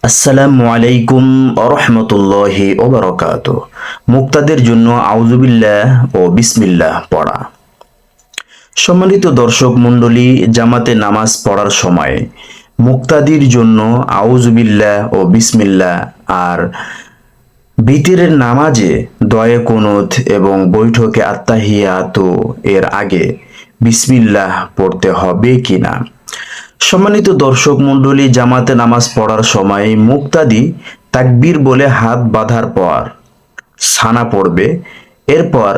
আসসালামু আলাইকুম রহমতুল্লাহি ওবারাকাতুহ। মুক্তাদের জন্য আউযুবিল্লাহ ও বিসমিল্লাহ পড়া। সম্মানিত দর্শক মণ্ডলী, জামাতে নামাজ পড়ার সময় মুক্তাদির জন্য আউযুবিল্লাহ ও বিসমিল্লাহ আর বিতিরের নামাজে দোয়া কুনুত এবং বৈঠকে আত্তাহিয়াতু এর আগে বিসমিল্লাহ পড়তে হবে কিনা। সম্মানিত দর্শক মণ্ডলী, জামাতে নামাজ পড়ার সময় মুক্তাদি তাকবীর বলে হাত বাঁধার পর সানা পড়বে। এরপর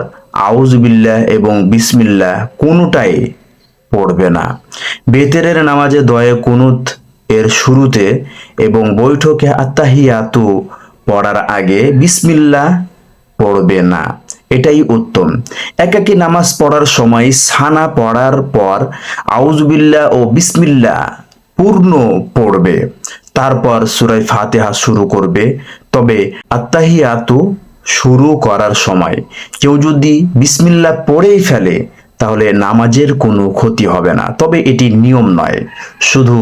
আউযুবিল্লাহ এবং বিসমিল্লাহ কোনোটাই পড়বে না। বেতেরের নামাজে দোয়া কুনুত এর শুরুতে এবং বৈঠকে আত্তাহিয়াতু পড়ার আগে বিসমিল্লাহ পড়বে না, এটাই উত্তম। একাকী নামাজ পড়ার সময় সানা পড়ার পর আউযুবিল্লাহ ও বিসমিল্লাহ পূর্ণ পড়বে, তারপর সূরা ফাতিহা শুরু করবে। তবে আত্তাহিয়াতু শুরু করার সময় কেউ যদি বিসমিল্লাহ পড়েই ফেলে তাহলে নামাজের কোনো ক্ষতি হবে না, তবে এটি নিয়ম নয়। শুধু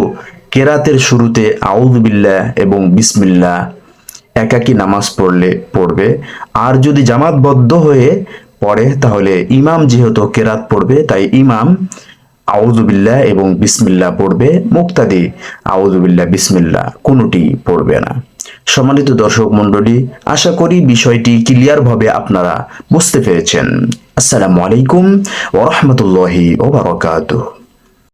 কেরাতের শুরুতে আউযুবিল্লাহ এবং বিসমিল্লাহ একাকী নামাজ পড়লে পড়বে। আর যদি জামাতবদ্ধ হয়ে পড়ে তাহলে ইমাম যেহেতু কেরাত পড়বে তাই ইমাম আউযুবিল্লাহ এবং বিসমিল্লাহ পড়বে, মুক্তাদি আউযুবিল্লাহ বিসমিল্লাহ কোনোটি পড়বে না। সম্মানিত দর্শক মণ্ডলী, আশা করি বিষয়টি ক্লিয়ার ভাবে আপনারা বুঝতে পেরেছেন। আসসালামু আলাইকুম ওয়া রাহমাতুল্লাহি ওয়া বারাকাতুহু।